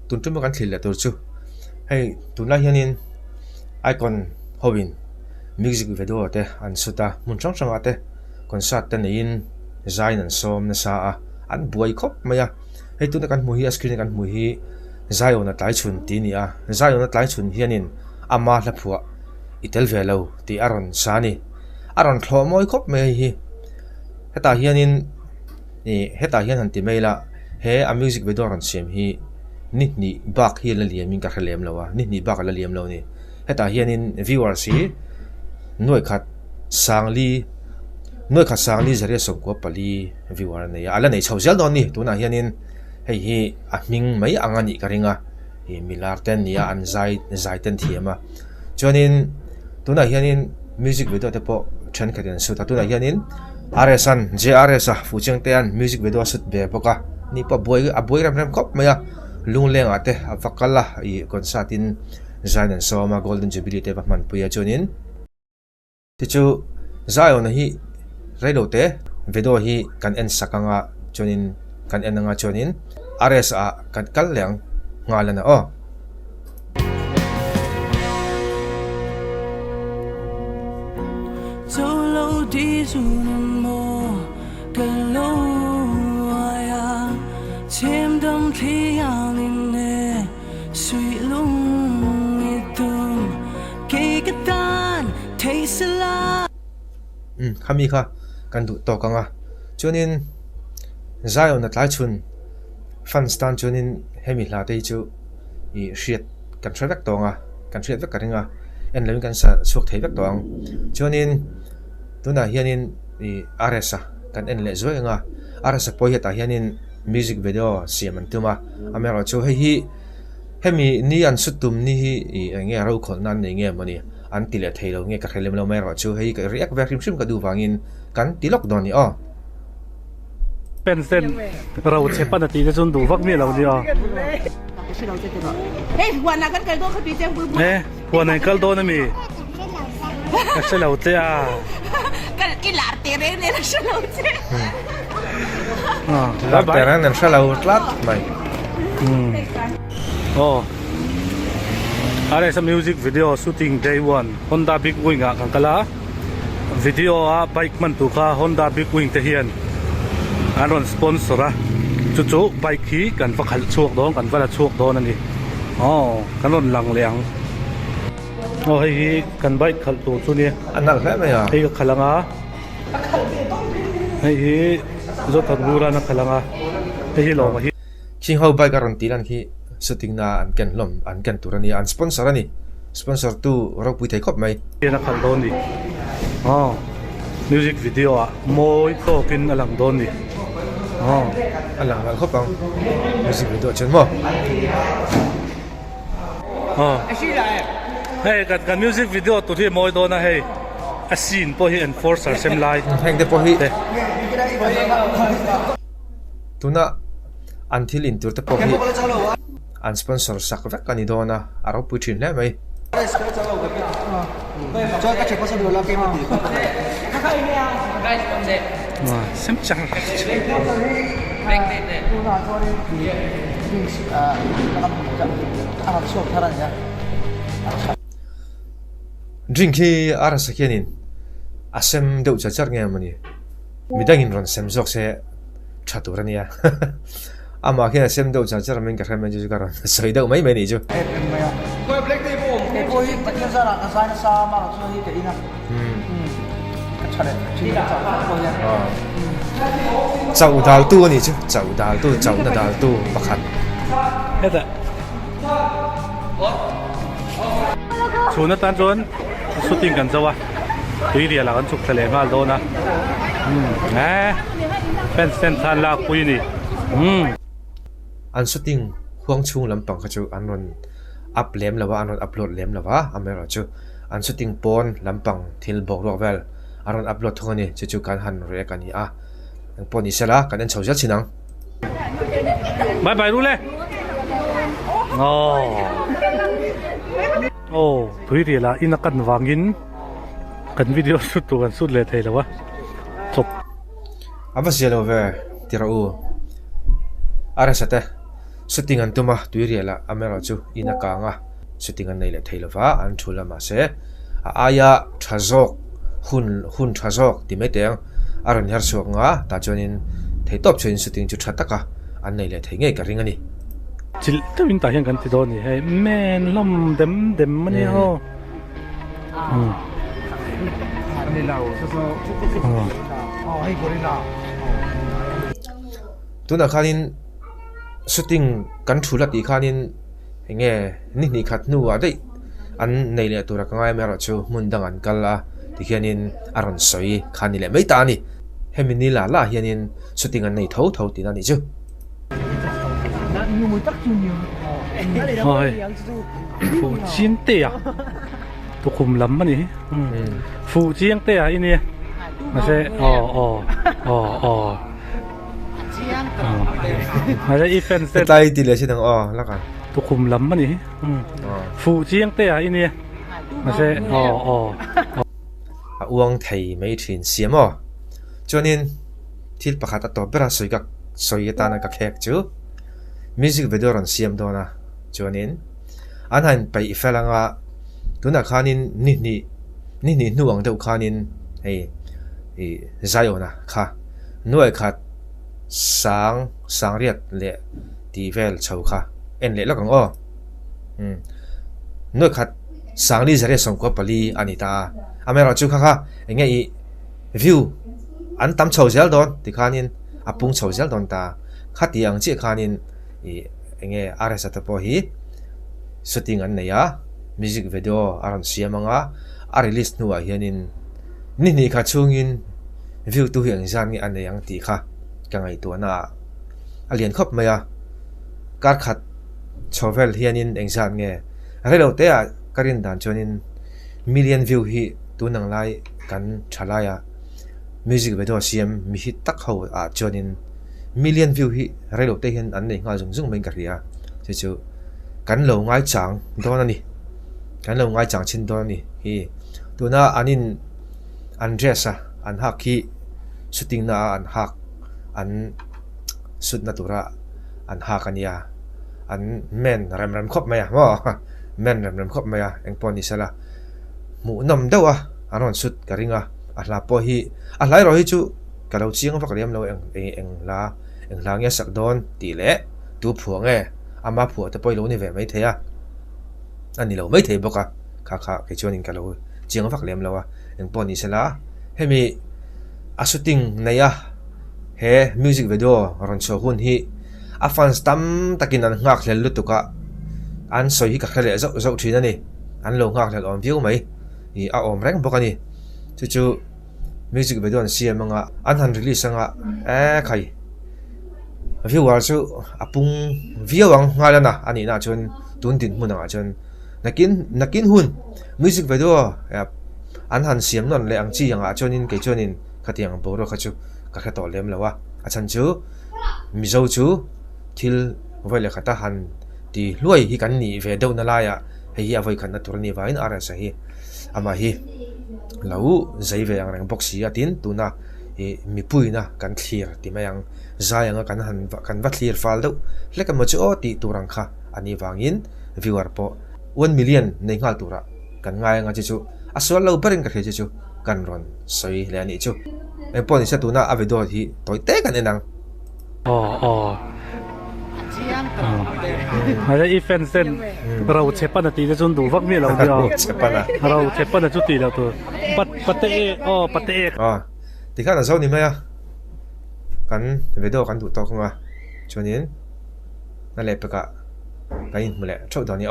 tun tu kan thil la tur chu hei tunla hianin icon howin music video te an suta mun chang chang ate concert te nein zain an som na sa a an buai khop maya hei tuna kan mu hi screen kan mu hi zayo na tlai chun ti ni a zayo na tlai chun hianin ama hla phua itel velo ti aron sani aron thlo moi khop mai hi heta hianin ni heta hian han ti maila he a music video ron sem hi ni bak hi la liamin ka khalem lawa ni bak la liam lo ni heta hianin viewers hi noi khat sangli zare som ko pali viewer ne ya ala nei chhojal don ni tuna hianin hei hi a ming mai angani karinga hi milar ten nia an zai ten thiama chonin tuna hianin music video te po thren khaten su ta tuna hianin RSan JRS a fucheng te an music video sut be boka ni pa boy ram kop maya lungleng ate avakala I konsatin zain an soma golden jubilee te man puya chonin tichu zayo na hi reido te video hi kan en sakanga chonin kan en nga chonin RS a kan kallang ngalana o solo di sunan mo kalo aya chem dam thiang ne sui lung itum ke katan thaisala khami kha kan du to kanga chonin zayo na tlai chun fan stand chonin hemi la te chu I riat kan thravek tonga kan riat vek karinga en lewin kan sa suak thei vek tong chonin tuna hianin I RS kan en le zoi nga RS poi heta hianin music video siam an tuma amero chu hi hemi ni an sutum ni hi nge ro khol nan ne nge mani an tile theilo nge ka khelem lo mero chu hei ka riak vek rim ka du wangin kan tilok don ni o pen sen rau chepan ati te chun du vak mi lo ni a Hey, buwan na kan kaldo ka piteng bulbul. huan ai kal do na mi ka se lo te a Kan ilarte rin na siya lang siya. la teran an shalo tlat mai oh are sa music video shooting day 1 Honda Big Wing a kan kala video a bike man tu kha Honda Big Wing te hian anon sponsor a chu bike hi kan va khal chuak don kan vala chuak don ani kanon lang leang hei kan bike khal tu chu ni anal kha mai a hei ka khalanga hei zo tan gura na khalanga hei lo ma hi king how bike aron tilan khi shooting na an ken lom an ken turani an sponsor ani sponsor tu ro pui thei khop mai na khal don ni music video a moi to kin alang don ni alang al khop ang music video chen mo hei kan music video tu thi moi do na hei a scene po hi enforcer sem lai heng de po hi tuna until in tur te po hi an sponsor sak vek ani dona aro pui thin le mai sem chang drink hi ara sakyanin asem deu chachar nge mani midangin ron sem zok se thaturania ama khi asem deu chachar men ka khamen ju karon soi deu mai ni ju chau dal tu ni chu chau na dal tu pakhat heta chuna tan chon shooting kan chawa tui ria la kan chuk thale ngal do na pen sen than la pui ni an shooting huang chung lampang kha chu an ron up lem lawa an ron upload lem lawa amero chu an shooting pon lampang thil bok ro vel an ron upload thongani chu kan han re kani a ang pon ni sala kan en chhojal chinang bye bye ru le tui ria la ina kan wangin kan video shoot tu kan shoot le thei lawa chop avas yelo ve tirau ara sate shooting an tuma tuiriala amero chu ina kanga shooting an nei le theilova an thula ma se aya thazok hun thazok timeteng aron her sok nga ta chonin theitop chen shooting chu thataka an nei le thei nge ka ringani chil tawin ta hian kan ti do ni he men lom dem mani ho tuna khanin shooting kan thula ti khanin nge ni khat nu wa dei an nei le tura ka ngai mero chu mundang an kala ti hianin aron soi khani le mai ta ni hemini la hianin shooting an nei tho ti na ni chu Thôi, phụ chiến tệ à? Tôi khủng lắm mà nhỉ? Phụ chiến tệ à ini? Mà sẽ mà sẽ event set. tay ti le chi dang la kan Tôi khủng lắm mà nhỉ? Phụ chiến tệ à ini? Mà sẽ uang thei mai thin siamo chonin thil pakhat a to bera soi ta na ka khek chu music video ron siam dona chonin anhan pai felanga tuna khanin ni nuang deuh khanin ei zaiona kha nuai khat sang riat le ti vel chho kha en le lokang o nuai khat sang li zare som ko pali anita amero chu kha enge I view an tam chho zel don ti khanin apung chho zel don ta khati ang chi khanin enge RS ta po hi shooting an neya music video aran siamanga a release nuwa hianin ni kha chungin view tu hiang zan ngi an yang ti kha kangai tu na alian khop maya kar khat chovel hianin engzan nge relo te a karin dan chonin million view hi tu nang lai kan thalaya music video siam mi hi tak ho a chonin million view hi relo te hian an nei nga zung mai ka ria chu kan lo ngai chang don ani kan lo ngai chang chin don ani hi tuna anin an dressa an hak hi shooting na an hak an sut na tura an hak ania an men ram khop maya mo men ram khop maya engpon ni sala mu nam dawa aron sut karinga ala po hi alai ro hi chu kalau chiang vak riam lo eng la nge sak don ti le tu phuang e ama phu ta poi lo ni ve mai theya ani lo mai the boka kha ke chonin kalau chiang vak riam lo wa eng pon ni sala hemi a shooting neya he music video ron so hun hi a fans tam takin an ngak hlel lutuka an soi hi ka khale zo thina ni an lo ngak hlel on view mai I a om reng bokani chu music video an siam nga an han release nga khai viewer chu apung viewang ngalana ani na chun tun tin munanga chun nakin hun music video an han siam non le ang chi anga chonin ke chonin khatiang boro khachu ka kha to lem lawa achan chu mizo chu thil vele khata han ti luai hi kan ni ve deu na la ya hei avoi khan na turni vain ara sa hi ama hi lau zai ve ang rang boxi atin tuna mi puina kan clear ti mayang zayanga kan va clear fal do leka mo chu ti turang kha ani wangin viewer po 1 million nei ngal tura kan ngai nga chu aswal lo baring ka chu kan ron soi le ani chu e pon sa tuna a video hi toy te kan enang Ada event sen rau cepat nanti dia cun dulu mi lau dia rau cepat nanti cuti lau tu pate thì khác là sao ni maya kan video kan tu to nga chonin na le peka kain mule chau dani